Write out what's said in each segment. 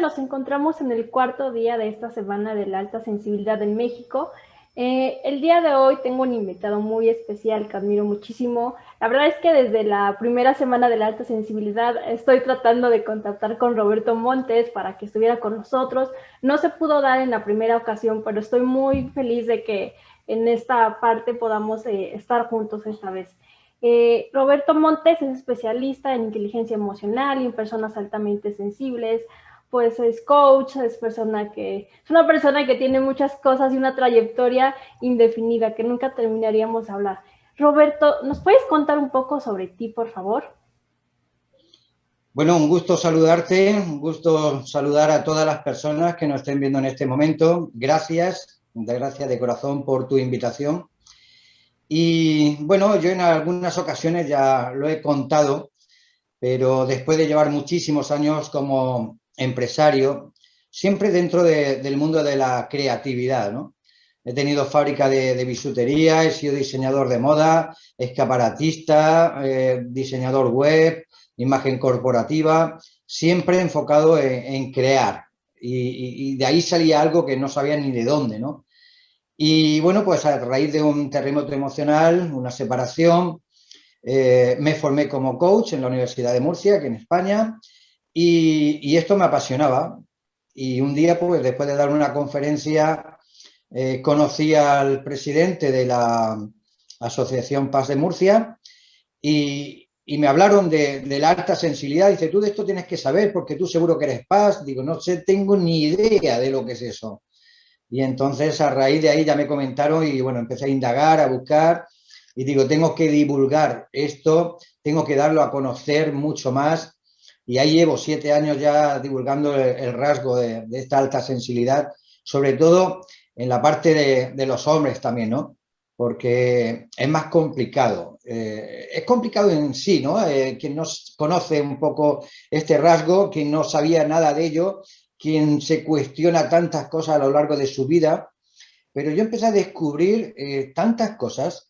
Nos encontramos en el cuarto día de esta semana de la alta sensibilidad en México. El día de hoy tengo un invitado muy especial que admiro muchísimo. La verdad es que desde la primera semana de la alta sensibilidad estoy tratando de contactar con Roberto Montes para que estuviera con nosotros. No se pudo dar en la primera ocasión, pero estoy muy feliz de que en esta parte podamos estar juntos esta vez. Roberto Montes es especialista en inteligencia emocional y en personas altamente sensibles. Pues es coach, es una persona que tiene muchas cosas y una trayectoria indefinida que nunca terminaríamos de hablar. Roberto, ¿nos puedes contar un poco sobre ti, por favor? Bueno, un gusto saludarte, un gusto saludar a todas las personas que nos estén viendo en este momento. Gracias de corazón por tu invitación. Y bueno, yo en algunas ocasiones ya lo he contado, pero después de llevar muchísimos años como empresario, siempre dentro del mundo de la creatividad, ¿no? He tenido fábrica de bisutería, he sido diseñador de moda, escaparatista, diseñador web, imagen corporativa, siempre enfocado en crear. Y de ahí salía algo que no sabía ni de dónde, ¿no? Y bueno, pues a raíz de un terremoto emocional, una separación, me formé como coach en la Universidad de Murcia, aquí en España, y esto me apasionaba. Y un día, pues después de dar una conferencia, conocí al presidente de la Asociación Paz de Murcia y me hablaron de la alta sensibilidad. Dice, tú de esto tienes que saber porque tú seguro que eres Paz. Digo, no sé, tengo ni idea de lo que es eso. Y entonces a raíz de ahí ya me comentaron y bueno, empecé a indagar, a buscar y digo, tengo que divulgar esto, tengo que darlo a conocer mucho más. Y ahí llevo 7 años ya divulgando el rasgo de esta alta sensibilidad, sobre todo en la parte de los hombres también, ¿no? Porque es más complicado. Es complicado en sí, ¿no? Quien no conoce un poco este rasgo, quien no sabía nada de ello, quien se cuestiona tantas cosas a lo largo de su vida, pero yo empecé a descubrir tantas cosas,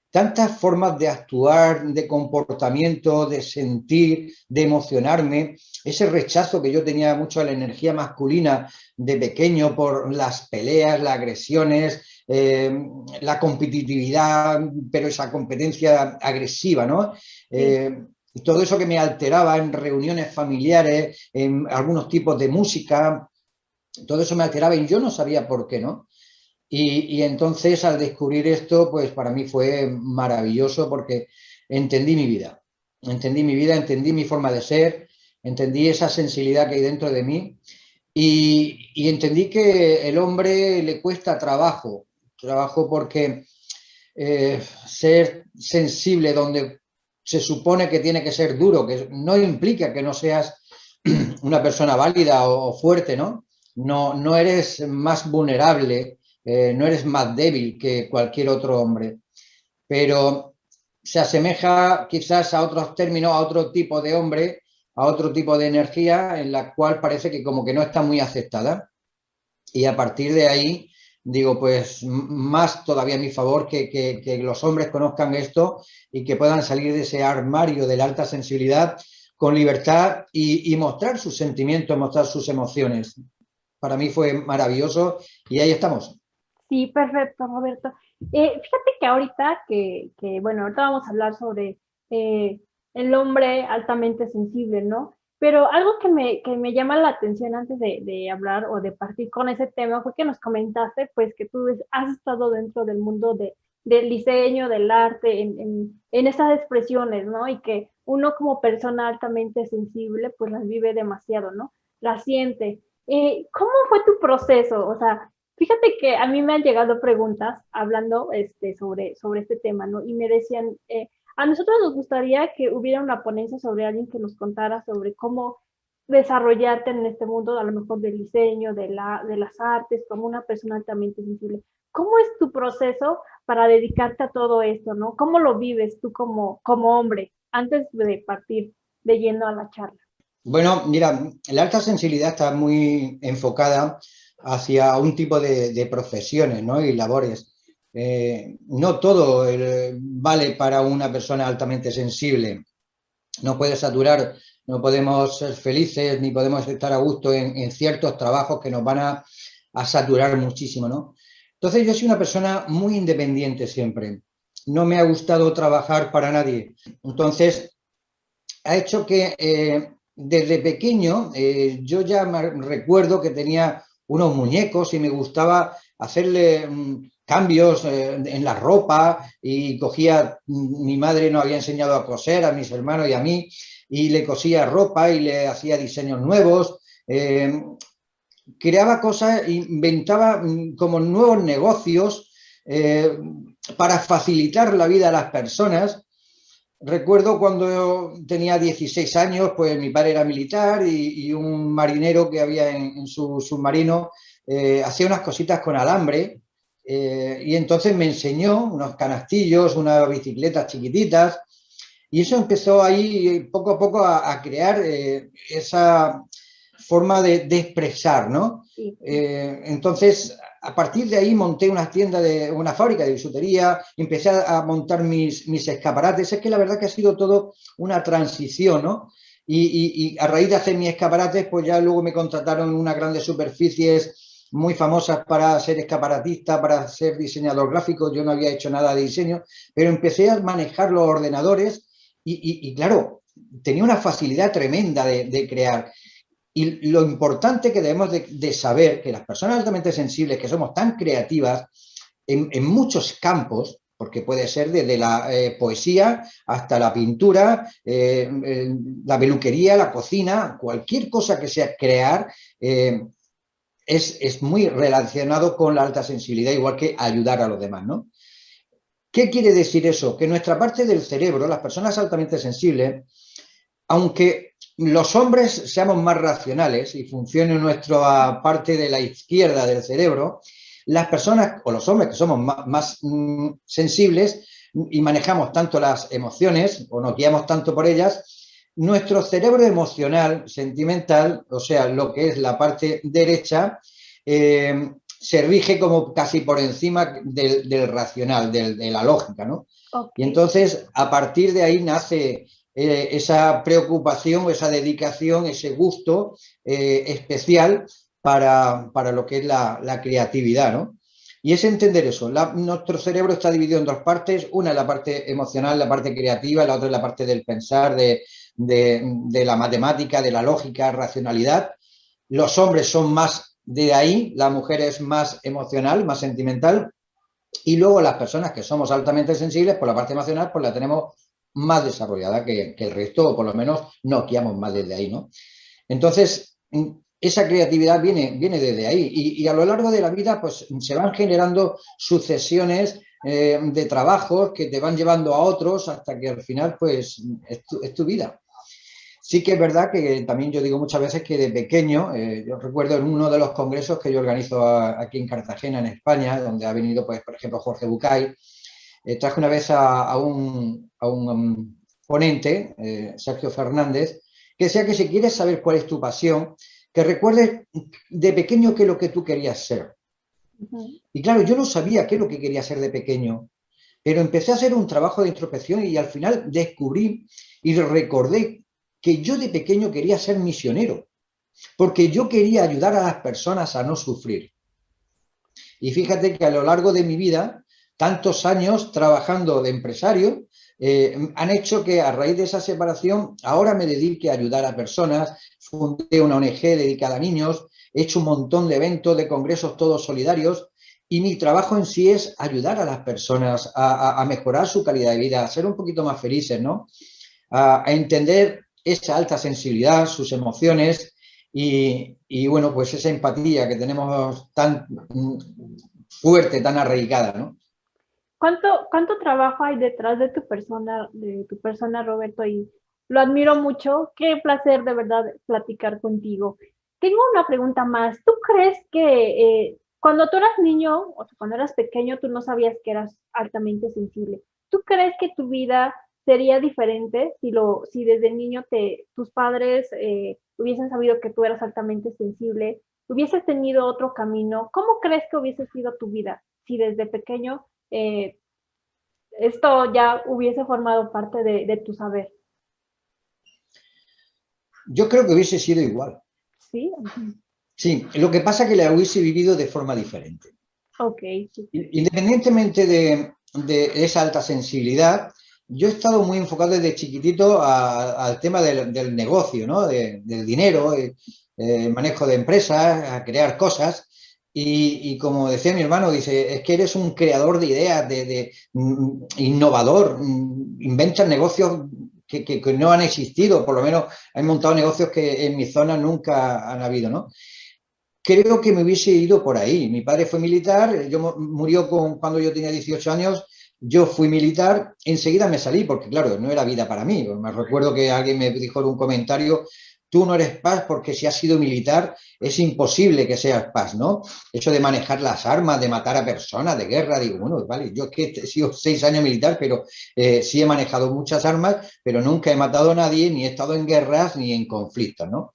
tantas formas de actuar, de comportamiento, de sentir, de emocionarme, ese rechazo que yo tenía mucho a la energía masculina de pequeño por las peleas, las agresiones, la competitividad, pero esa competencia agresiva, ¿no? Sí. Y todo eso que me alteraba en reuniones familiares, en algunos tipos de música, todo eso me alteraba y yo no sabía por qué, ¿no? Y entonces al descubrir esto, pues para mí fue maravilloso porque entendí mi vida, entendí mi forma de ser, entendí esa sensibilidad que hay dentro de mí y entendí que el hombre le cuesta trabajo porque ser sensible donde se supone que tiene que ser duro, que no implica que no seas una persona válida o fuerte, ¿no? No eres más vulnerable, no eres más débil que cualquier otro hombre, pero se asemeja quizás a otros términos, a otro tipo de hombre, a otro tipo de energía en la cual parece que como que no está muy aceptada. Y a partir de ahí, digo, pues más todavía a mi favor que los hombres conozcan esto y que puedan salir de ese armario de la alta sensibilidad con libertad y mostrar sus sentimientos, mostrar sus emociones. Para mí fue maravilloso y ahí estamos. Sí, perfecto, Roberto. Fíjate que bueno, ahorita vamos a hablar sobre eh, el hombre altamente sensible, ¿no? Pero algo que me llama la atención antes de hablar o de partir con ese tema fue que nos comentaste, pues, que tú has estado dentro del mundo del diseño, del arte, en esas expresiones, ¿no? Y que uno como persona altamente sensible, pues las vive demasiado, ¿no? Las siente. ¿Cómo fue tu proceso? O sea, fíjate que a mí me han llegado preguntas hablando sobre este tema, ¿no? Y me decían, a nosotros nos gustaría que hubiera una ponencia sobre alguien que nos contara sobre cómo desarrollarte en este mundo, a lo mejor del diseño, de las artes, como una persona altamente sensible. ¿Cómo es tu proceso para dedicarte a todo esto, ¿no? ¿Cómo lo vives tú como hombre antes de partir de lleno a la charla? Bueno, mira, la alta sensibilidad está muy enfocada hacia un tipo de profesiones, ¿no? Y labores. No todo vale para una persona altamente sensible. No puedes saturar no podemos ser felices ni podemos estar a gusto en ciertos trabajos que nos van a saturar muchísimo, ¿no? Entonces yo soy una persona muy independiente siempre. No me ha gustado trabajar para nadie. Entonces ha hecho que desde pequeño yo ya me recuerdo que tenía unos muñecos y me gustaba hacerle cambios en la ropa y cogía, mi madre nos había enseñado a coser a mis hermanos y a mí, y le cosía ropa y le hacía diseños nuevos, creaba cosas, inventaba como nuevos negocios eh, para facilitar la vida a las personas. Recuerdo cuando yo tenía 16 años, pues mi padre era militar y un marinero que había en su submarino hacía unas cositas con alambre y entonces me enseñó unos canastillos, unas bicicletas chiquititas y eso empezó ahí poco a poco a crear esa forma de expresar, ¿no? Sí. Entonces, a partir de ahí monté una tienda, una fábrica de bisutería, empecé a montar mis escaparates. Es que la verdad que ha sido todo una transición, ¿no? Y a raíz de hacer mis escaparates, pues ya luego me contrataron en unas grandes superficies muy famosas para ser escaparatista, para ser diseñador gráfico. Yo no había hecho nada de diseño, pero empecé a manejar los ordenadores y claro, tenía una facilidad tremenda de crear. Y lo importante que debemos de saber que las personas altamente sensibles, que somos tan creativas en muchos campos, porque puede ser desde la poesía hasta la pintura, la peluquería, la cocina, cualquier cosa que sea crear, es muy relacionado con la alta sensibilidad, igual que ayudar a los demás, ¿no? ¿Qué quiere decir eso? Que nuestra parte del cerebro, las personas altamente sensibles, aunque los hombres seamos más racionales y funcione nuestra parte de la izquierda del cerebro, las personas o los hombres que somos más sensibles y manejamos tanto las emociones o nos guiamos tanto por ellas, nuestro cerebro emocional, sentimental, o sea, lo que es la parte derecha, se rige como casi por encima del racional, de la lógica, ¿no? Ok. Y entonces, a partir de ahí nace esa preocupación, esa dedicación, ese gusto especial para lo que es la creatividad, ¿no? Y es entender eso. Nuestro cerebro está dividido en dos partes. Una es la parte emocional, la parte creativa, la otra es la parte del pensar, de la matemática, de la lógica, racionalidad. Los hombres son más de ahí, la mujer es más emocional, más sentimental. Y luego las personas que somos altamente sensibles, por la parte emocional, pues la tenemos más desarrollada que el resto, o por lo menos nos guiamos más desde ahí, ¿no? Entonces, esa creatividad viene desde ahí y a lo largo de la vida pues se van generando sucesiones de trabajos que te van llevando a otros hasta que al final pues es tu vida. Sí que es verdad que también yo digo muchas veces que de pequeño, yo recuerdo en uno de los congresos que yo organizo aquí en Cartagena, en España, donde ha venido, pues, por ejemplo, Jorge Bucay, traje una vez a un ponente, Sergio Fernández, que decía que si quieres saber cuál es tu pasión, que recuerdes de pequeño qué es lo que tú querías ser. Ujú. Y claro, yo no sabía qué es lo que quería ser de pequeño, pero empecé a hacer un trabajo de introspección y al final descubrí y recordé que yo de pequeño quería ser misionero, porque yo quería ayudar a las personas a no sufrir. Y fíjate que a lo largo de mi vida, tantos años trabajando de empresario, han hecho que a raíz de esa separación ahora me dedique a ayudar a personas, fundé una ONG dedicada a niños, he hecho un montón de eventos, de congresos todos solidarios y mi trabajo en sí es ayudar a las personas a mejorar su calidad de vida, a ser un poquito más felices, ¿no? A entender esa alta sensibilidad, sus emociones y bueno, pues esa empatía que tenemos tan fuerte, tan arraigada, ¿no? ¿Cuánto trabajo hay detrás de tu persona, Roberto? Y lo admiro mucho. Qué placer de verdad platicar contigo. Tengo una pregunta más. ¿Tú crees que cuando tú eras niño, o sea, cuando eras pequeño, tú no sabías que eras altamente sensible? ¿Tú crees que tu vida sería diferente si desde niño tus padres hubiesen sabido que tú eras altamente sensible, hubieses tenido otro camino? ¿Cómo crees que hubiese sido tu vida si desde pequeño eh, esto ya hubiese formado parte de tu saber? Yo creo que hubiese sido igual. ¿Sí? Sí, lo que pasa es que la hubiese vivido de forma diferente. Ok, sí. Independientemente de esa alta sensibilidad, yo he estado muy enfocado desde chiquitito al tema del negocio, ¿no? Del dinero, manejo de empresas, a crear cosas. Y como decía mi hermano, dice, es que eres un creador de ideas, innovador, inventas negocios que no han existido, por lo menos he montado negocios que en mi zona nunca han habido, ¿no? Creo que me hubiese ido por ahí. Mi padre fue militar, murió cuando yo tenía 18 años, yo fui militar, enseguida me salí, porque claro, no era vida para mí. Me recuerdo que alguien me dijo en un comentario, tú no eres paz porque si has sido militar es imposible que seas paz, ¿no? Eso de manejar las armas, de matar a personas, de guerra, digo, bueno, vale, yo es que he sido 6 años militar, pero sí he manejado muchas armas, pero nunca he matado a nadie, ni he estado en guerras, ni en conflictos, ¿no?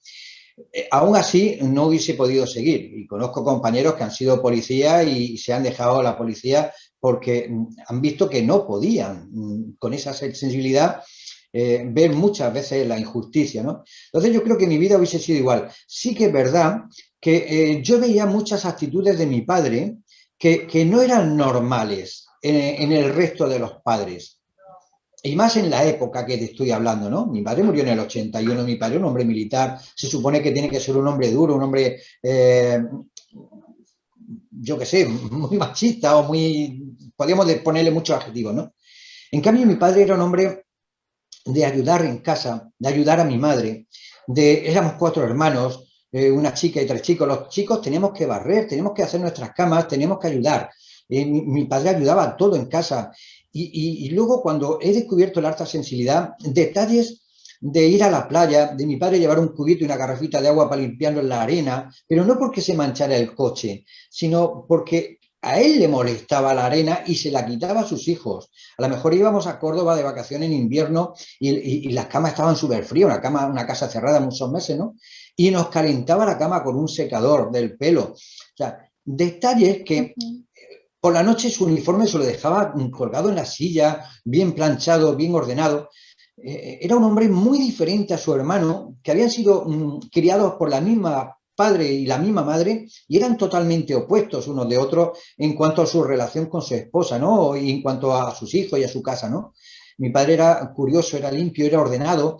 Aún así, no hubiese podido seguir. Y conozco compañeros que han sido policías y se han dejado la policía porque han visto que no podían, con esa sensibilidad, ver muchas veces la injusticia, ¿no? Entonces yo creo que mi vida hubiese sido igual. Sí que es verdad que yo veía muchas actitudes de mi padre que no eran normales en el resto de los padres. Y más en la época que te estoy hablando, ¿no? Mi padre murió en el 81, mi padre un hombre militar, se supone que tiene que ser un hombre duro, un hombre, yo qué sé, muy machista o muy, podríamos ponerle muchos adjetivos, ¿no? En cambio, mi padre era un hombre de ayudar en casa, de ayudar a mi madre, éramos 4 hermanos, una chica y 3 chicos, los chicos teníamos que barrer, teníamos que hacer nuestras camas, teníamos que ayudar. Mi padre ayudaba a todo en casa. Y luego cuando he descubierto la alta sensibilidad, detalles de ir a la playa, de mi padre llevar un cubito y una garrafita de agua para limpiarlo en la arena, pero no porque se manchara el coche, sino porque a él le molestaba la arena y se la quitaba a sus hijos. A lo mejor íbamos a Córdoba de vacaciones en invierno y las camas estaban súper frías, una casa cerrada muchos meses, ¿no? Y nos calentaba la cama con un secador del pelo. O sea, detalles que por la noche su uniforme se lo dejaba colgado en la silla, bien planchado, bien ordenado. Era un hombre muy diferente a su hermano, que habían sido criados por la misma padre y la misma madre y eran totalmente opuestos unos de otros en cuanto a su relación con su esposa, ¿no? Y en cuanto a sus hijos y a su casa, ¿no? Mi padre era curioso, era limpio, era ordenado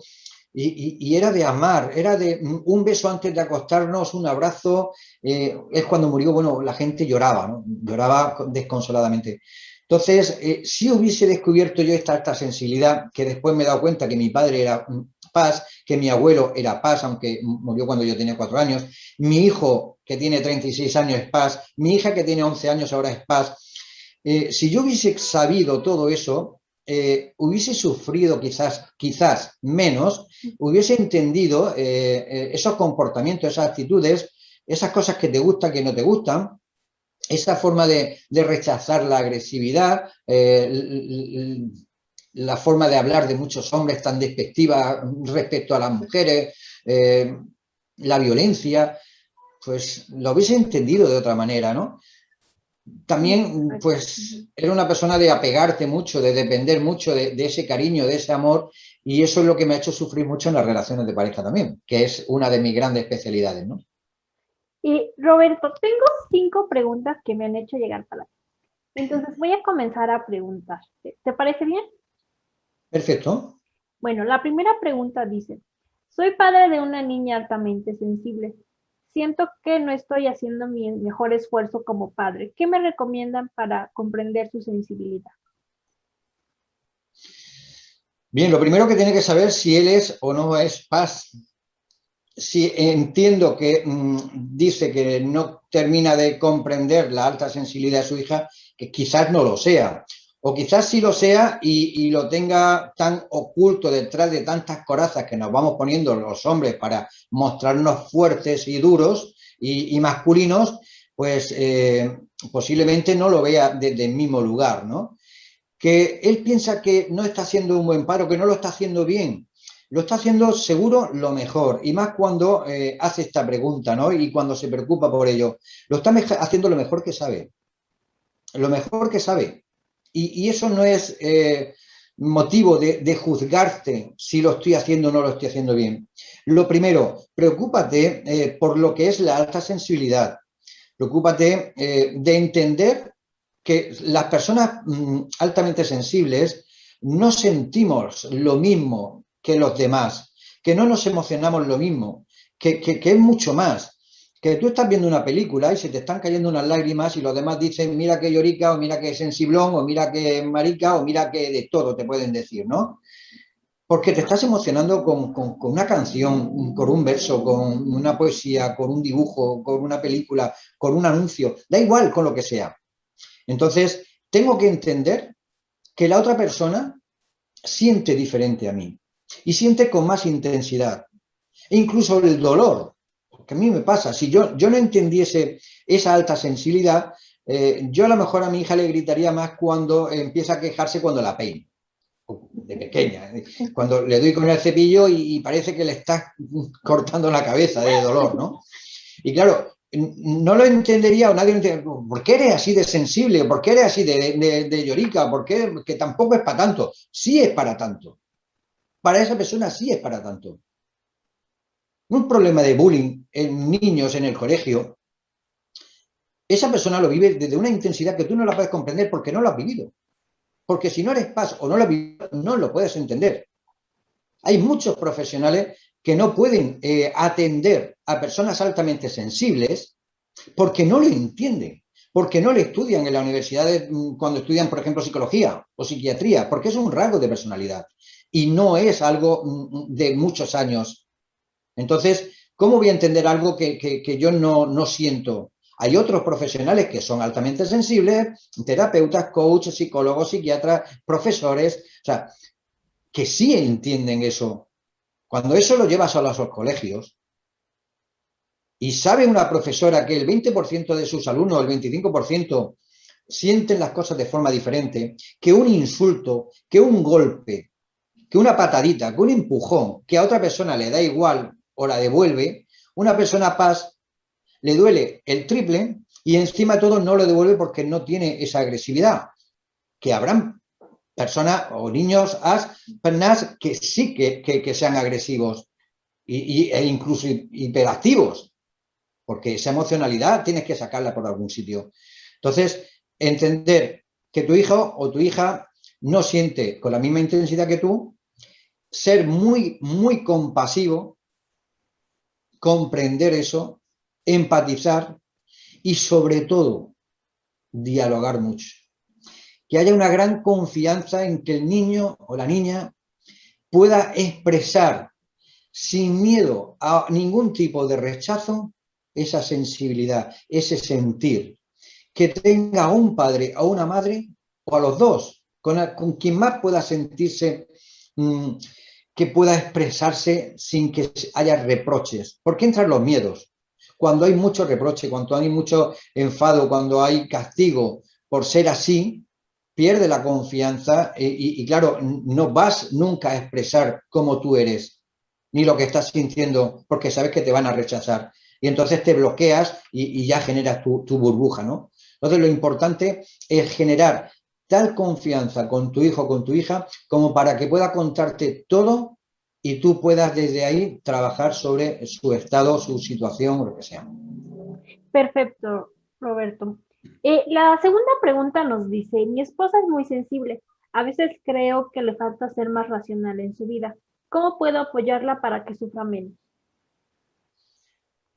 y era de amar, era de un beso antes de acostarnos, un abrazo. Es cuando murió, bueno, la gente lloraba, ¿no? Lloraba desconsoladamente. Entonces, si hubiese descubierto yo esta sensibilidad, que después me he dado cuenta que mi padre era paz, que mi abuelo era paz, aunque murió cuando yo tenía 4 años, mi hijo que tiene 36 años es paz, mi hija que tiene 11 años ahora es paz. Si yo hubiese sabido todo eso, hubiese sufrido quizás menos, hubiese entendido esos comportamientos, esas actitudes, esas cosas que te gustan, que no te gustan, esa forma de rechazar la agresividad, la forma de hablar de muchos hombres tan despectiva respecto a las mujeres, la violencia, pues lo hubiese entendido de otra manera, ¿no? También, pues, era una persona de apegarte mucho, de depender mucho de ese cariño, de ese amor, y eso es lo que me ha hecho sufrir mucho en las relaciones de pareja también, que es una de mis grandes especialidades, ¿no? Y Roberto, tengo 5 preguntas que me han hecho llegar para ti. Entonces voy a comenzar a preguntarte. ¿Te parece bien? Perfecto. Bueno, la primera pregunta dice, soy padre de una niña altamente sensible. Siento que no estoy haciendo mi mejor esfuerzo como padre. ¿Qué me recomiendan para comprender su sensibilidad? Bien, lo primero que tiene que saber si él es o no es paz. Si entiendo que dice que no termina de comprender la alta sensibilidad de su hija, que quizás no lo sea. O quizás sí lo sea y lo tenga tan oculto detrás de tantas corazas que nos vamos poniendo los hombres para mostrarnos fuertes y duros y masculinos, pues posiblemente no lo vea desde el mismo lugar, ¿no? Que él piensa que no está haciendo un buen paro, que no lo está haciendo bien. Lo está haciendo seguro lo mejor, y más cuando hace esta pregunta, ¿no? Y cuando se preocupa por ello. Lo está haciendo lo mejor que sabe. Lo mejor que sabe. Y eso no es motivo de juzgarte si lo estoy haciendo o no lo estoy haciendo bien. Lo primero, preocúpate por lo que es la alta sensibilidad. Preocúpate de entender que las personas altamente sensibles no sentimos lo mismo que los demás, que no nos emocionamos lo mismo, que es mucho más. Que tú estás viendo una película y se te están cayendo unas lágrimas y los demás dicen mira que llorica o mira que sensiblón o mira que marica o mira que de todo te pueden decir, ¿no? Porque te estás emocionando con una canción, con un verso, con una poesía, con un dibujo, con una película, con un anuncio, da igual con lo que sea. Entonces, tengo que entender que la otra persona siente diferente a mí y siente con más intensidad. E incluso el dolor, porque a mí me pasa, si yo no entendiese esa alta sensibilidad, yo a lo mejor a mi hija le gritaría más cuando empieza a quejarse cuando la peino, de pequeña, cuando le doy con el cepillo y parece que le estás cortando la cabeza de dolor, ¿no? Y claro, no lo entendería o nadie lo entendería. ¿Por qué eres así de sensible? ¿Por qué eres así de llorica? ¿Por qué? Que tampoco es para tanto. Sí es para tanto. Para esa persona sí es para tanto. Un problema de bullying en niños en el colegio, esa persona lo vive desde una intensidad que tú no la puedes comprender porque no lo has vivido. Porque si no eres paz o no lo has vivido, no lo puedes entender. Hay muchos profesionales que no pueden atender a personas altamente sensibles porque no lo entienden, porque no lo estudian en la universidad cuando estudian, por ejemplo, psicología o psiquiatría, porque es un rasgo de personalidad y no es algo de muchos años. Entonces, ¿cómo voy a entender algo que yo no siento? Hay otros profesionales que son altamente sensibles, terapeutas, coaches, psicólogos, psiquiatras, profesores, o sea, que sí entienden eso. Cuando eso lo llevas a los colegios y sabe una profesora que el 20% de sus alumnos, el 25%, sienten las cosas de forma diferente, que un insulto, que un golpe, que una patadita, que un empujón, que a otra persona le da igual o la devuelve, una persona paz le duele el triple y encima de todo no lo devuelve porque no tiene esa agresividad. Que habrán personas o niños personas que sí que sean agresivos e incluso hiperactivos, porque esa emocionalidad tienes que sacarla por algún sitio. Entonces, entender que tu hijo o tu hija no siente con la misma intensidad que tú, ser muy, muy compasivo, comprender eso, empatizar y sobre todo dialogar mucho. Que haya una gran confianza en que el niño o la niña pueda expresar sin miedo a ningún tipo de rechazo esa sensibilidad, ese sentir. Que tenga a un padre, a una madre o a los dos, con quien más pueda sentirse, que pueda expresarse sin que haya reproches. ¿Por qué entran los miedos? Cuando hay mucho reproche, cuando hay mucho enfado, cuando hay castigo por ser así, pierde la confianza y claro, no vas nunca a expresar cómo tú eres, ni lo que estás sintiendo, porque sabes que te van a rechazar. Y entonces te bloqueas y ya generas tu burbuja, ¿no? Entonces lo importante es generar tal confianza con tu hijo o con tu hija como para que pueda contarte todo y tú puedas desde ahí trabajar sobre su estado, su situación o lo que sea. Perfecto, Roberto. La segunda pregunta nos dice, mi esposa es muy sensible. A veces creo que le falta ser más racional en su vida. ¿Cómo puedo apoyarla para que sufra menos?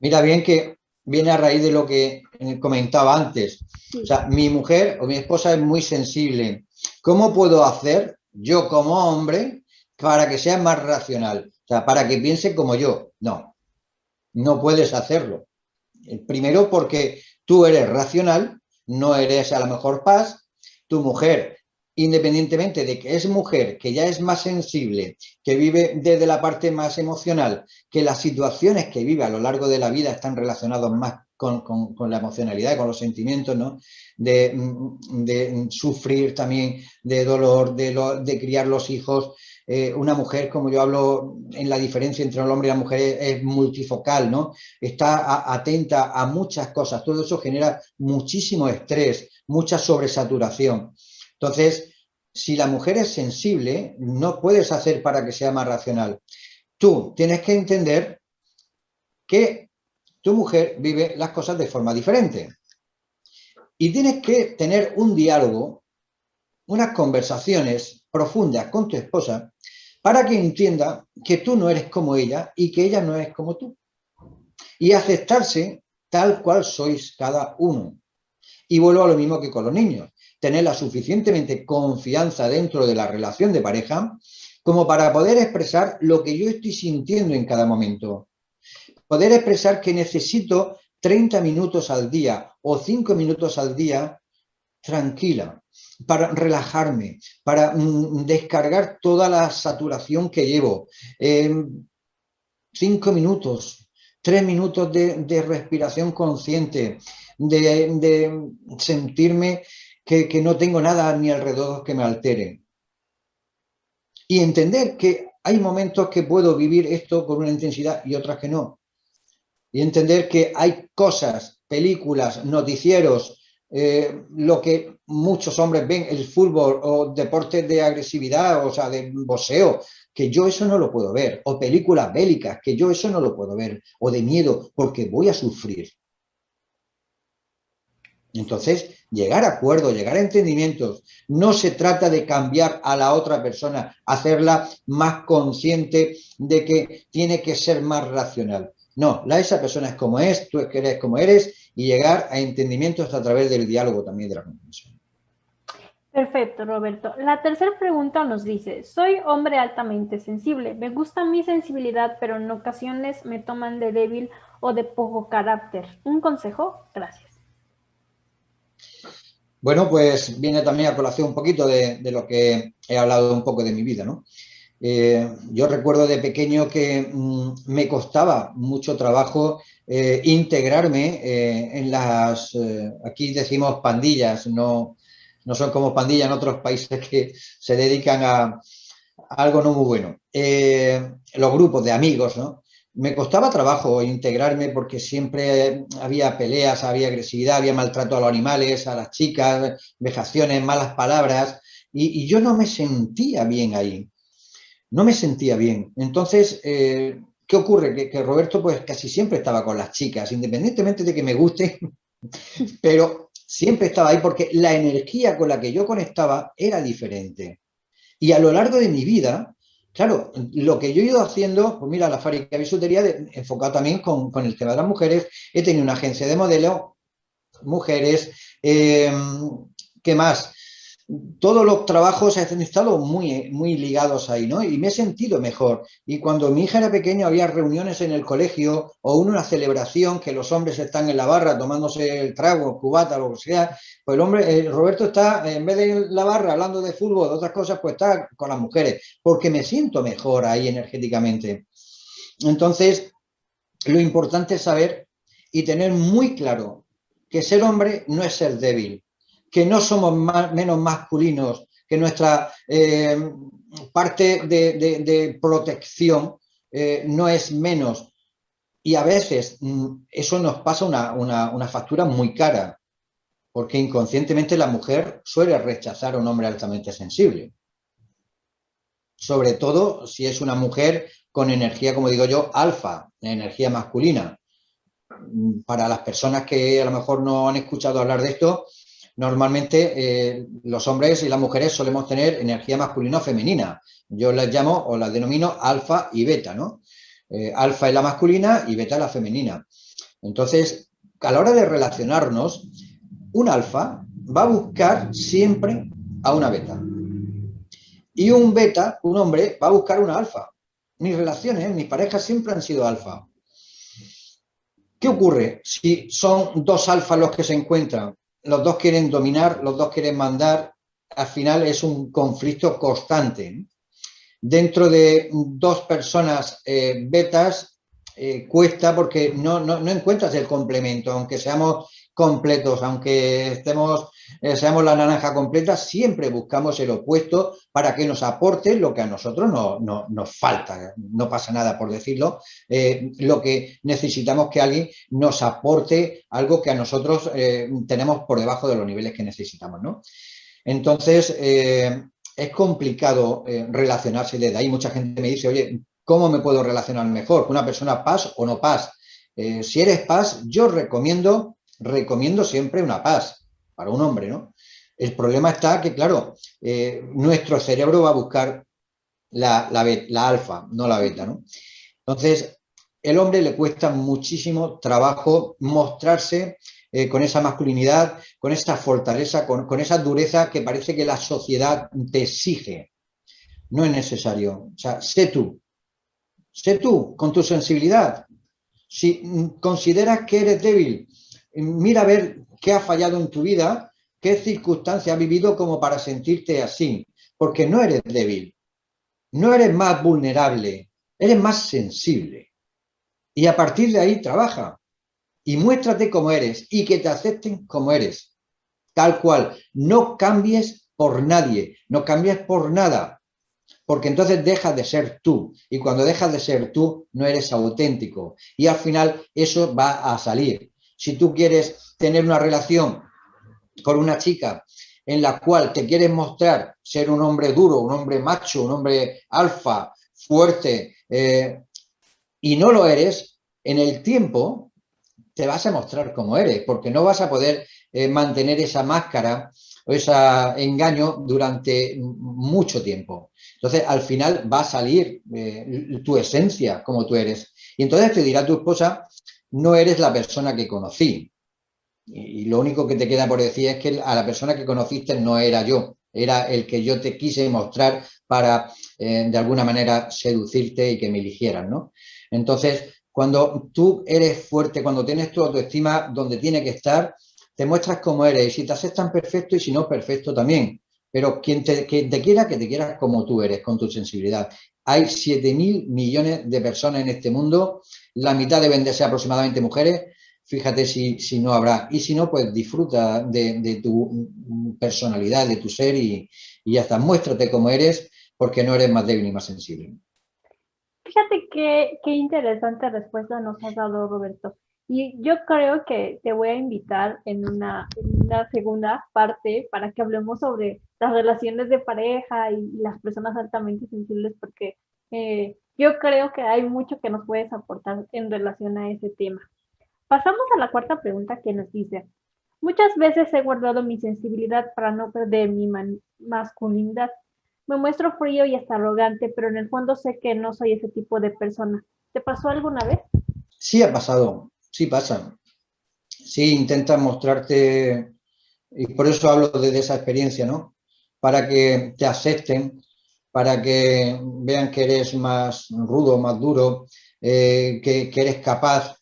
Mira bien que viene a raíz de lo que comentaba antes. Sí. O sea, mi mujer o mi esposa es muy sensible. ¿Cómo puedo hacer yo como hombre para que sea más racional? O sea, para que piense como yo. No, no puedes hacerlo. Primero porque tú eres racional, no eres a lo mejor paz, tu mujer, independientemente de que es mujer, que ya es más sensible, que vive desde la parte más emocional, que las situaciones que vive a lo largo de la vida están relacionadas más con la emocionalidad, con los sentimientos, ¿no? De sufrir también, de dolor, de criar los hijos. Una mujer, como yo hablo en la diferencia entre el hombre y la mujer, es multifocal, ¿no? Está atenta a muchas cosas. Todo eso genera muchísimo estrés, mucha sobresaturación. Entonces, si la mujer es sensible, no puedes hacer para que sea más racional. Tú tienes que entender que tu mujer vive las cosas de forma diferente. Y tienes que tener un diálogo, unas conversaciones profundas con tu esposa para que entienda que tú no eres como ella y que ella no es como tú. Y aceptarse tal cual sois cada uno. Y vuelvo a lo mismo que con los niños. Tener la suficientemente confianza dentro de la relación de pareja como para poder expresar lo que yo estoy sintiendo en cada momento. Poder expresar que necesito 30 minutos al día o 5 minutos al día tranquila, para relajarme, para descargar toda la saturación que llevo. 5 minutos, 3 minutos de respiración consciente, de sentirme que no tengo nada ni alrededor que me altere. Y entender que hay momentos que puedo vivir esto con una intensidad y otras que no. Y entender que hay cosas, películas, noticieros, lo que muchos hombres ven, el fútbol o deportes de agresividad, o sea, de boxeo, que yo eso no lo puedo ver, o películas bélicas, que yo eso no lo puedo ver, o de miedo, porque voy a sufrir. Entonces, llegar a acuerdos, llegar a entendimientos, no se trata de cambiar a la otra persona, hacerla más consciente de que tiene que ser más racional. No, esa persona es como es, tú eres como eres, y llegar a entendimientos a través del diálogo también de la comprensión. Perfecto, Roberto. La tercera pregunta nos dice, soy hombre altamente sensible, me gusta mi sensibilidad, pero en ocasiones me toman de débil o de poco carácter. ¿Un consejo? Gracias. Bueno, pues viene también a colación un poquito de lo que he hablado un poco de mi vida, ¿no? Yo recuerdo de pequeño que me costaba mucho trabajo integrarme en las, aquí decimos pandillas, no, no son como pandillas en otros países que se dedican a algo no muy bueno. Los grupos de amigos, ¿no? Me costaba trabajo integrarme porque siempre había peleas, había agresividad, había maltrato a los animales, a las chicas, vejaciones, malas palabras, y yo no me sentía bien ahí. No me sentía bien. Entonces, ¿qué ocurre? Que Roberto pues casi siempre estaba con las chicas, independientemente de que me guste, pero siempre estaba ahí porque la energía con la que yo conectaba era diferente. Y a lo largo de mi vida, claro, lo que yo he ido haciendo, pues mira, la fábrica de bisutería, enfocado también con el tema de las mujeres, he tenido una agencia de modelo, mujeres, ¿qué más? Todos los trabajos han estado muy, muy ligados ahí, ¿no? Y me he sentido mejor. Y cuando mi hija era pequeña había reuniones en el colegio o una celebración que los hombres están en la barra tomándose el trago, cubata, lo que sea, pues el hombre, Roberto está, en vez de en la barra hablando de fútbol, de otras cosas, pues está con las mujeres, porque me siento mejor ahí energéticamente. Entonces, lo importante es saber y tener muy claro que ser hombre no es ser débil, que no somos menos masculinos, que nuestra parte de protección no es menos. Y a veces eso nos pasa una factura muy cara, porque inconscientemente la mujer suele rechazar a un hombre altamente sensible. Sobre todo si es una mujer con energía, como digo yo, alfa, energía masculina. Para las personas que a lo mejor no han escuchado hablar de esto, normalmente los hombres y las mujeres solemos tener energía masculina o femenina. Yo las llamo o las denomino alfa y beta, ¿no? Alfa es la masculina y beta es la femenina. Entonces, a la hora de relacionarnos, un alfa va a buscar siempre a una beta. Y un beta, un hombre, va a buscar una alfa. Mis relaciones, mis parejas siempre han sido alfa. ¿Qué ocurre si son dos alfas los que se encuentran? Los dos quieren dominar, los dos quieren mandar, al final es un conflicto constante. Dentro de dos personas betas cuesta porque no encuentras el complemento, aunque seamos completos, aunque seamos la naranja completa, siempre buscamos el opuesto para que nos aporte lo que a nosotros nos falta. No pasa nada por decirlo. Lo que necesitamos que alguien nos aporte algo que a nosotros tenemos por debajo de los niveles que necesitamos, ¿no? Entonces, es complicado relacionarse desde ahí. Mucha gente me dice, oye, ¿cómo me puedo relacionar mejor? ¿Con una persona paz o no paz? Si eres paz, yo recomiendo siempre una paz para un hombre, ¿no? El problema está que, claro, nuestro cerebro va a buscar la alfa, no la beta, ¿no? Entonces, el hombre le cuesta muchísimo trabajo mostrarse con esa masculinidad, con esa fortaleza, con esa dureza que parece que la sociedad te exige. No es necesario. O sea, sé tú, con tu sensibilidad. Si consideras que eres débil, mira a ver qué ha fallado en tu vida, qué circunstancia has vivido como para sentirte así, porque no eres débil, no eres más vulnerable, eres más sensible. Y a partir de ahí trabaja y muéstrate como eres y que te acepten como eres, tal cual. No cambies por nadie, no cambies por nada, porque entonces dejas de ser tú. Y cuando dejas de ser tú, no eres auténtico. Y al final eso va a salir. Si tú quieres tener una relación con una chica en la cual te quieres mostrar ser un hombre duro, un hombre macho, un hombre alfa, fuerte, y no lo eres, en el tiempo te vas a mostrar como eres, porque no vas a poder mantener esa máscara o ese engaño durante mucho tiempo. Entonces, al final va a salir tu esencia como tú eres. Y entonces te dirá tu esposa, no eres la persona que conocí. Y lo único que te queda por decir es que a la persona que conociste no era yo, era el que yo te quise mostrar para, de alguna manera, seducirte y que me eligieran, ¿no? Entonces, cuando tú eres fuerte, cuando tienes tu autoestima donde tiene que estar, te muestras como eres. Y si te aceptan, perfecto, y si no, perfecto también. Pero quien te quiera, que te quieras como tú eres, con tu sensibilidad. Hay 7.000 millones de personas en este mundo, la mitad deben de ser aproximadamente mujeres. Fíjate si no habrá. Y si no, pues disfruta de tu personalidad, de tu ser y ya está. Muéstrate como eres, porque no eres más débil ni más sensible. Fíjate qué interesante respuesta nos has dado, Roberto. Y yo creo que te voy a invitar en una segunda parte para que hablemos sobre las relaciones de pareja y las personas altamente sensibles, porque yo creo que hay mucho que nos puedes aportar en relación a ese tema. Pasamos a la cuarta pregunta que nos dice, muchas veces he guardado mi sensibilidad para no perder mi masculinidad. Me muestro frío y hasta arrogante, pero en el fondo sé que no soy ese tipo de persona. ¿Te pasó alguna vez? Sí ha pasado, sí pasa. Sí intentas mostrarte, y por eso hablo de esa experiencia, ¿no? Para que te acepten, para que vean que eres más rudo, más duro, que eres capaz.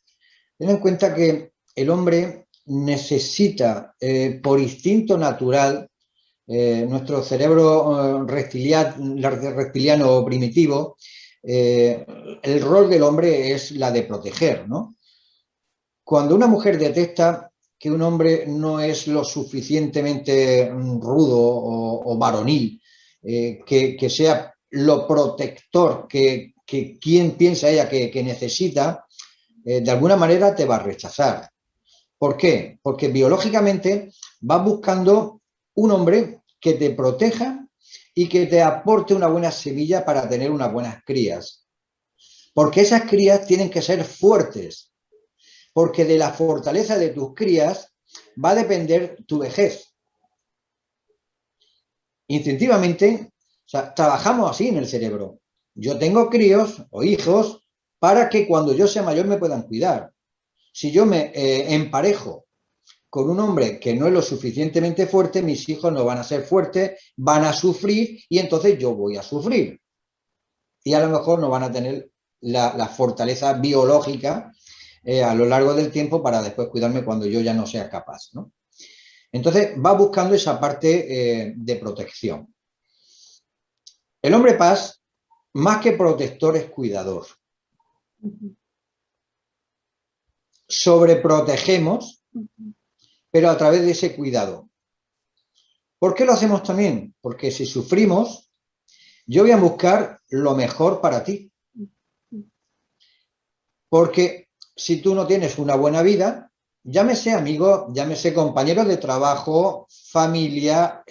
Ten en cuenta que el hombre necesita, por instinto natural, nuestro cerebro reptiliano primitivo, el rol del hombre es la de proteger, ¿no? Cuando una mujer detecta que un hombre no es lo suficientemente rudo o varonil, que sea lo protector que quien piensa ella que necesita, de alguna manera te va a rechazar. ¿Por qué? Porque biológicamente vas buscando un hombre que te proteja y que te aporte una buena semilla para tener unas buenas crías. Porque esas crías tienen que ser fuertes, porque de la fortaleza de tus crías va a depender tu vejez. Instintivamente, o sea, trabajamos así en el cerebro. Yo tengo críos o hijos para que cuando yo sea mayor me puedan cuidar. Si yo me emparejo con un hombre que no es lo suficientemente fuerte, mis hijos no van a ser fuertes, van a sufrir y entonces yo voy a sufrir. Y a lo mejor no van a tener la fortaleza biológica a lo largo del tiempo para después cuidarme cuando yo ya no sea capaz, ¿no? Entonces va buscando esa parte de protección. El hombre paz, más que protector, es cuidador. Sobreprotegemos, pero a través de ese cuidado. ¿Por qué lo hacemos también? Porque si sufrimos, yo voy a buscar lo mejor para ti. Porque si tú no tienes una buena vida, llámese amigo, llámese compañero de trabajo, familia,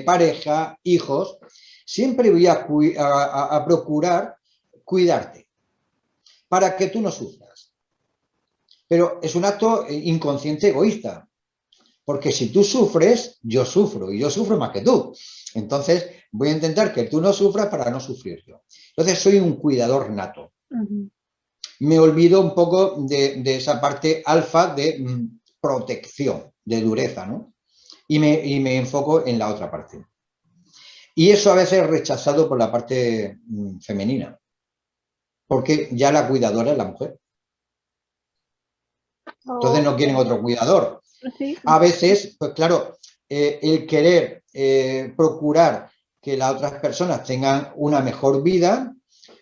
pareja, hijos, siempre voy a procurar cuidarte para que tú no sufras. Pero es un acto inconsciente egoísta, porque si tú sufres, yo sufro, y yo sufro más que tú. Entonces, voy a intentar que tú no sufras para no sufrir yo. Entonces, soy un cuidador nato. Me olvido un poco de esa parte alfa de protección, de dureza, ¿no? Y me enfoco en la otra parte. Y eso a veces es rechazado por la parte femenina, porque ya la cuidadora es la mujer. Entonces no quieren otro cuidador. Sí. A veces, pues claro, el querer procurar que las otras personas tengan una mejor vida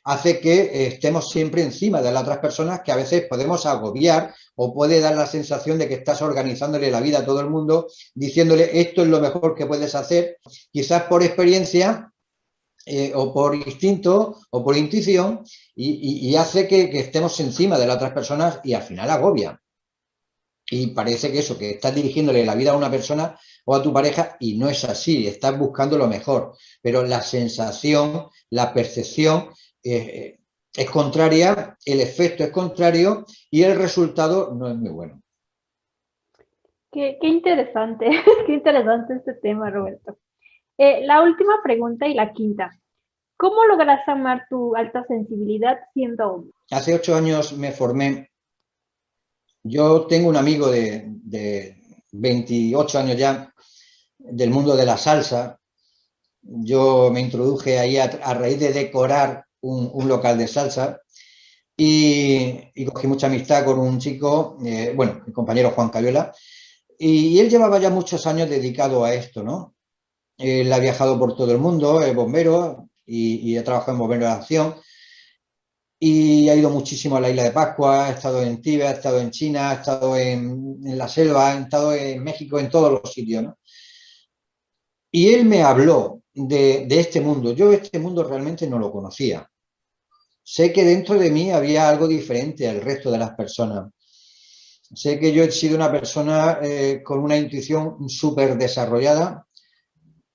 hace que estemos siempre encima de las otras personas, que a veces podemos agobiar o puede dar la sensación de que estás organizándole la vida a todo el mundo, diciéndole esto es lo mejor que puedes hacer, quizás por experiencia o por instinto o por intuición, y hace que estemos encima de las otras personas y al final agobia. Y parece que eso, que estás dirigiéndole la vida a una persona o a tu pareja, y no es así, estás buscando lo mejor, pero la sensación, la percepción es contraria, el efecto es contrario y el resultado no es muy bueno. Qué interesante, qué interesante este tema, Roberto. La última pregunta y la quinta. ¿Cómo logras amar tu alta sensibilidad siendo hombre? Hace 8 años me formé. Yo tengo un amigo de 28 años ya, del mundo de la salsa. Yo me introduje ahí a raíz de decorar un local de salsa y cogí mucha amistad con un chico, bueno, mi compañero Juan Cayuela, y él llevaba ya muchos años dedicado a esto, ¿no? Él ha viajado por todo el mundo, es bombero y ha trabajado en bomberos de acción y ha ido muchísimo a la isla de Pascua, ha estado en Tíbet, ha estado en China, ha estado en la selva, ha estado en México, en todos los sitios, ¿no? Y él me habló de este mundo. Yo este mundo realmente no lo conocía. Sé que dentro de mí había algo diferente al resto de las personas. Sé que yo he sido una persona con una intuición súper desarrollada,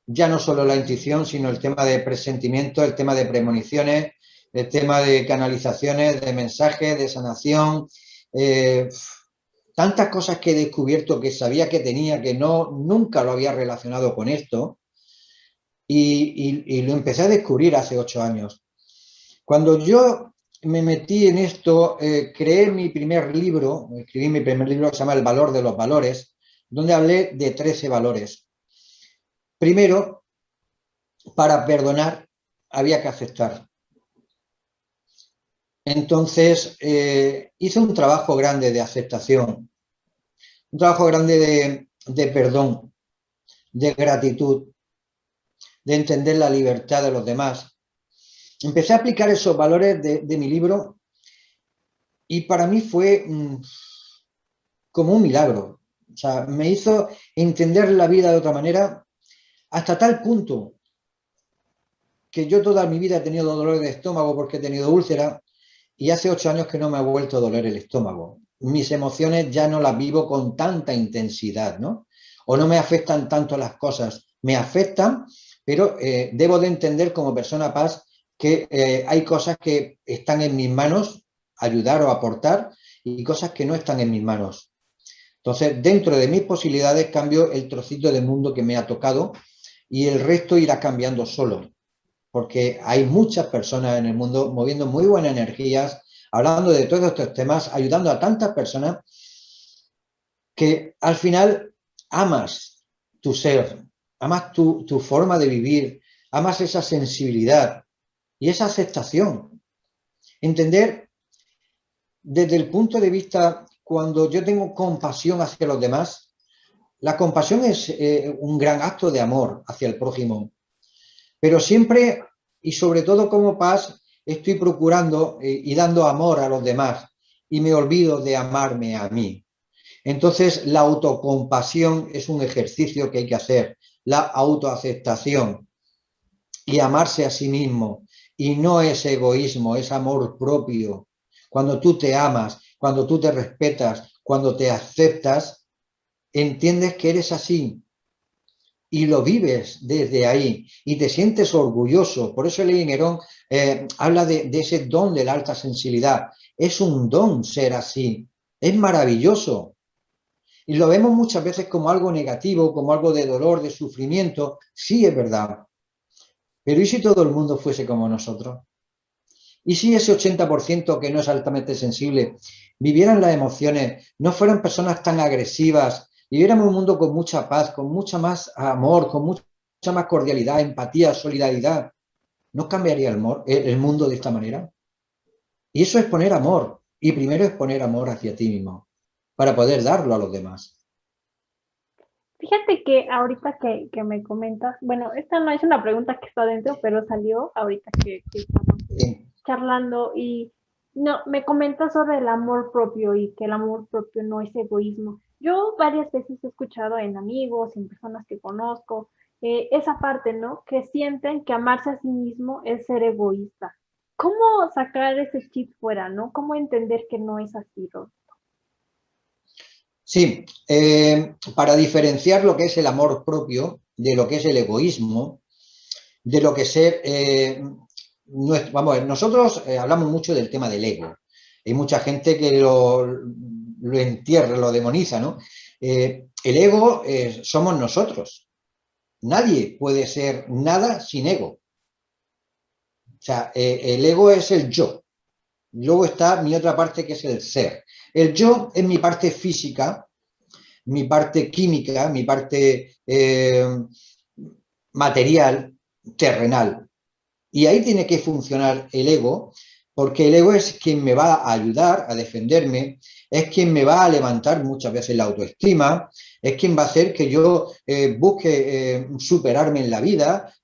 ya no solo la intuición, sino el tema de presentimiento, el tema de premoniciones, el tema de canalizaciones, de mensajes, de sanación, tantas cosas que he descubierto que sabía que tenía, que nunca lo había relacionado con esto, y lo empecé a descubrir hace 8 años. Cuando yo me metí en esto, creé mi primer libro, escribí mi primer libro que se llama El valor de los valores, donde hablé de 13 valores. Primero, para perdonar había que aceptar. Entonces, hice un trabajo grande de aceptación, un trabajo grande de perdón, de gratitud, de entender la libertad de los demás. Empecé a aplicar esos valores de mi libro y para mí fue como un milagro. O sea, me hizo entender la vida de otra manera hasta tal punto que yo toda mi vida he tenido dolor de estómago porque he tenido úlcera y hace 8 años que no me ha vuelto a doler el estómago. Mis emociones ya no las vivo con tanta intensidad, ¿no? O no me afectan tanto las cosas. Me afectan, pero debo de entender como persona paz que hay cosas que están en mis manos, ayudar o aportar, y cosas que no están en mis manos. Entonces, dentro de mis posibilidades, cambio el trocito de mundo que me ha tocado y el resto irá cambiando solo, porque hay muchas personas en el mundo moviendo muy buenas energías, hablando de todos estos temas, ayudando a tantas personas que al final amas tu ser, amas tu forma de vivir, amas esa sensibilidad y esa aceptación. Entender desde el punto de vista, cuando yo tengo compasión hacia los demás, la compasión es un gran acto de amor hacia el prójimo, pero siempre y sobre todo como paz estoy procurando y dando amor a los demás y me olvido de amarme a mí. Entonces la autocompasión es un ejercicio que hay que hacer, la autoaceptación y amarse a sí mismo, y no es egoísmo, es amor propio. Cuando tú te amas, cuando tú te respetas, cuando te aceptas, entiendes que eres así. y lo vives desde ahí y te sientes orgulloso. Por eso Elie Guerón habla de ese don de la alta sensibilidad. Es un don ser así, es maravilloso. Y lo vemos muchas veces como algo negativo, como algo de dolor, de sufrimiento. Sí, es verdad. Pero ¿y si todo el mundo fuese como nosotros? ¿Y si ese 80% que no es altamente sensible vivieran las emociones, no fueran personas tan agresivas, viviéramos un mundo con mucha paz, con mucha más amor, con mucha más cordialidad, empatía, solidaridad? ¿No cambiaría el mundo de esta manera? Y eso es poner amor. Y primero es poner amor hacia ti mismo, para poder darlo a los demás. Fíjate que ahorita que me comentas, bueno, esta no es una pregunta que está dentro, pero salió ahorita que estamos Sí. charlando y no, me comentas sobre el amor propio y que el amor propio no es egoísmo. Yo varias veces he escuchado en amigos, en personas que conozco, esa parte, ¿no? Que sienten que amarse a sí mismo es ser egoísta. ¿Cómo sacar ese chip fuera, ¿no? ¿Cómo entender que no es así, Ros? Sí, para diferenciar lo que es el amor propio de lo que es el egoísmo, de lo que es vamos a ver, nosotros hablamos mucho del tema del ego. Hay mucha gente que lo entierra, lo demoniza, ¿no? El ego somos nosotros. Nadie puede ser nada sin ego. O sea, el ego es el yo. Luego está mi otra parte que es el ser. El yo es mi parte física, mi parte química, mi parte material, terrenal. Y ahí tiene que funcionar el ego, porque el ego es quien me va a ayudar a defenderme, es quien me va a levantar muchas veces la autoestima, es quien va a hacer que yo busque superarme en la vida,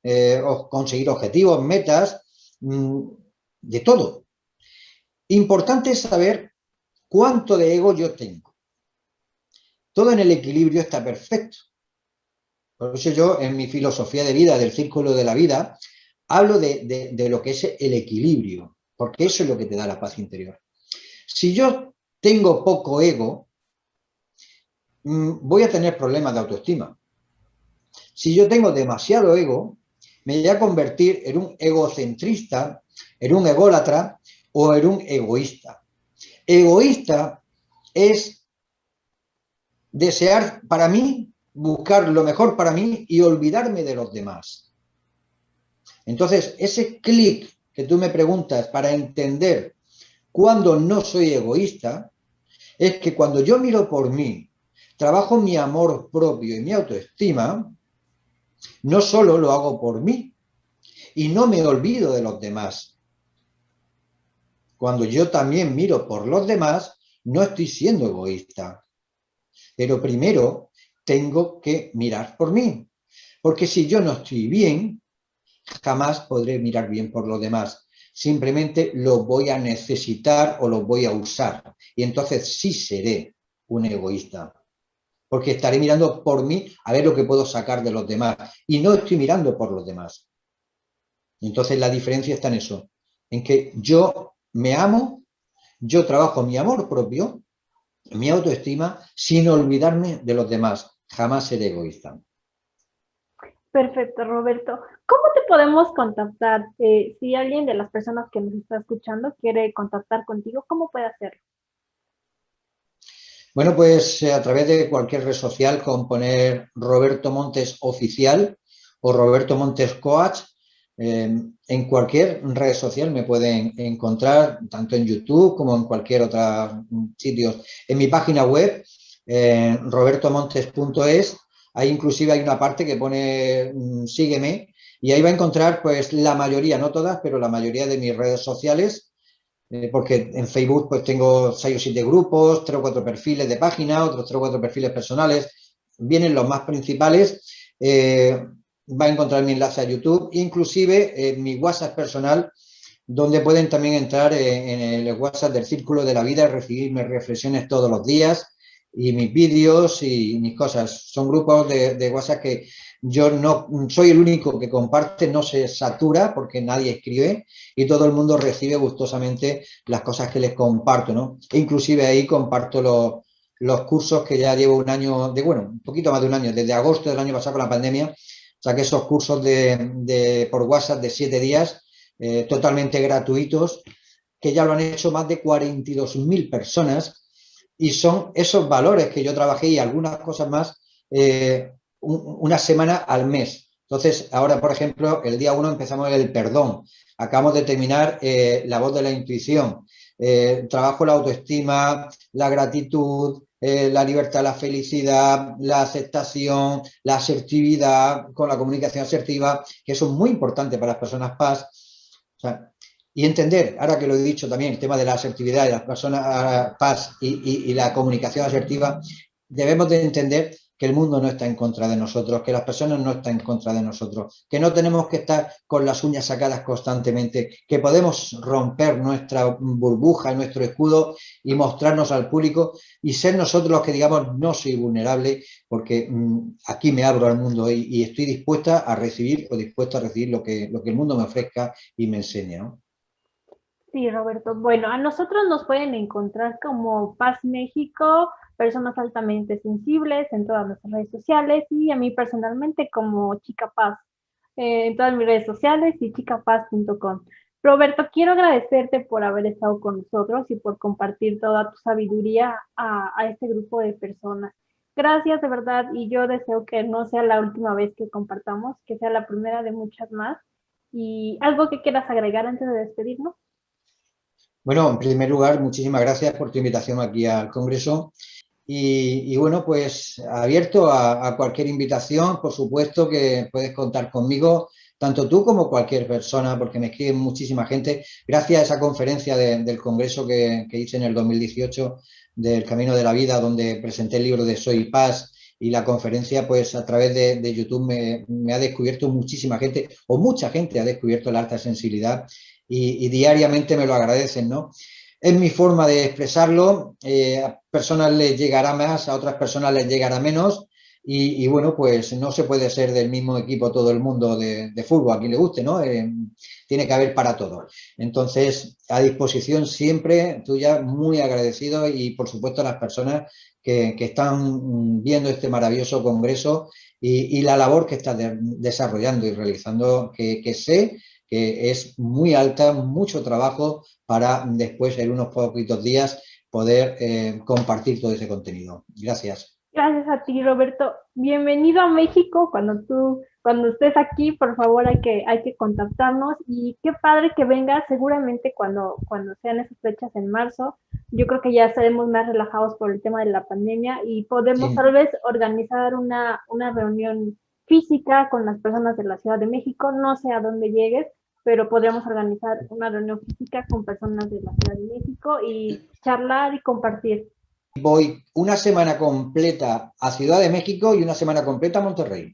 o conseguir objetivos, metas, de todo. Importante es saber cuánto de ego yo tengo. Todo en el equilibrio está perfecto. Por eso yo, en mi filosofía de vida, del círculo de la vida, hablo de lo que es el equilibrio, porque eso es lo que te da la paz interior. Si yo tengo poco ego, voy a tener problemas de autoestima. Si yo tengo demasiado ego, me voy a convertir en un egocentrista, en un ególatra o en un egoísta. Egoísta es desear para mí, buscar lo mejor para mí y olvidarme de los demás. Entonces, ese clic que tú me preguntas para entender cuándo no soy egoísta, es que cuando yo miro por mí, trabajo mi amor propio y mi autoestima, no solo lo hago por mí y no me olvido de los demás. Cuando yo también miro por los demás, no estoy siendo egoísta. Pero primero tengo que mirar por mí. Porque si yo no estoy bien, jamás podré mirar bien por los demás. Simplemente lo voy a necesitar o lo voy a usar. Y entonces sí seré un egoísta. Porque estaré mirando por mí a ver lo que puedo sacar de los demás. Y no estoy mirando por los demás. Entonces la diferencia está en eso. En que yo me amo, yo trabajo mi amor propio, mi autoestima, sin olvidarme de los demás. Jamás seré egoísta. Perfecto, Roberto. ¿Cómo te podemos contactar? Si alguien de las personas que nos está escuchando quiere contactar contigo, ¿cómo puede hacerlo? Bueno, pues a través de cualquier red social, con poner Roberto Montes Oficial o Roberto Montes Coach, en cualquier red social me pueden encontrar, tanto en YouTube como en cualquier otro sitio. En mi página web, robertomontes.es, ahí inclusive hay una parte que pone sígueme, y ahí va a encontrar pues la mayoría, no todas, pero la mayoría de mis redes sociales, porque en Facebook pues tengo 6 o 7 grupos, 3 o 4 perfiles de página, otros 3 o 4 perfiles personales, vienen los más principales. Va a encontrar mi enlace a YouTube, inclusive mi WhatsApp personal, donde pueden también entrar en el WhatsApp del Círculo de la Vida y recibir mis reflexiones todos los días y mis vídeos y mis cosas. Son grupos de WhatsApp que yo no soy el único que comparte, no se satura porque nadie escribe y todo el mundo recibe gustosamente las cosas que les comparto, ¿no? E inclusive ahí comparto los cursos que ya llevo un año, bueno, un poquito más de un año, desde agosto del año pasado con la pandemia, saqué esos cursos por WhatsApp de 7 días, totalmente gratuitos, que ya lo han hecho más de 42.000 personas, y son esos valores que yo trabajé y algunas cosas más, una semana al mes. Entonces, ahora, por ejemplo, el día 1 empezamos el perdón, acabamos de terminar la voz de la intuición, trabajo la autoestima, la gratitud, la libertad, la felicidad, la aceptación, la asertividad, con la comunicación asertiva, que eso es muy importante para las personas paz. O sea, y entender, ahora que lo he dicho también, el tema de la asertividad de las personas paz y la comunicación asertiva, debemos de entender que el mundo no está en contra de nosotros, que las personas no están en contra de nosotros, que no tenemos que estar con las uñas sacadas constantemente, que podemos romper nuestra burbuja, nuestro escudo y mostrarnos al público y ser nosotros los que digamos no soy vulnerable porque aquí me abro al mundo y estoy dispuesta a recibir o dispuesto a recibir lo que el mundo me ofrezca y me enseñe, ¿no? Sí, Roberto. Bueno, a nosotros nos pueden encontrar como Paz México, personas altamente sensibles en todas nuestras redes sociales y a mí personalmente como Chica Paz en todas mis redes sociales y chicapaz.com. Roberto, quiero agradecerte por haber estado con nosotros y por compartir toda tu sabiduría a este grupo de personas. Gracias de verdad y yo deseo que no sea la última vez que compartamos, que sea la primera de muchas más. ¿Y algo que quieras agregar antes de despedirnos? Bueno, en primer lugar, muchísimas gracias por tu invitación aquí al Congreso. Bueno, pues abierto a cualquier invitación, por supuesto que puedes contar conmigo, tanto tú como cualquier persona, porque me escribe muchísima gente. Gracias a esa conferencia del Congreso que hice en el 2018 del Camino de la Vida, donde presenté el libro de Soy Paz, y la conferencia, pues a través de YouTube me ha descubierto muchísima gente, o mucha gente ha descubierto la alta sensibilidad y diariamente me lo agradecen, ¿no? Es mi forma de expresarlo, a personas les llegará más, a otras personas les llegará menos bueno, pues no se puede ser del mismo equipo todo el mundo de fútbol, a quien le guste, ¿no? Tiene que haber para todos. Entonces, a disposición siempre tuya, muy agradecido y por supuesto a las personas que están viendo este maravilloso congreso y la labor que estás desarrollando y realizando, que sé que es muy alta, mucho trabajo para después en unos poquitos días poder compartir todo ese contenido. Gracias. Gracias a ti, Roberto. Bienvenido a México. Cuando estés aquí, por favor, hay que contactarnos y qué padre que vengas. Seguramente cuando sean esas fechas en marzo, yo creo que ya estaremos más relajados por el tema de la pandemia y podemos Sí. tal vez organizar una reunión física con las personas de la Ciudad de México. No sé a dónde llegues, pero podríamos organizar una reunión física con personas de la Ciudad de México y charlar y compartir. Voy una semana completa a Ciudad de México y una semana completa a Monterrey.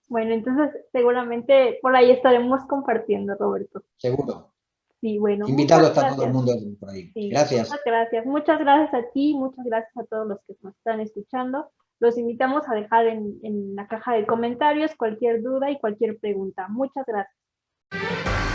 Bueno, entonces seguramente por ahí estaremos compartiendo, Roberto. Seguro. Sí, bueno, Invitado muchas está todo el gracias. mundo por ahí. Sí, muchas Gracias. gracias. Muchas gracias a ti, muchas gracias a todos los que nos están escuchando. Los invitamos a dejar en la caja de comentarios cualquier duda y cualquier pregunta. Muchas gracias.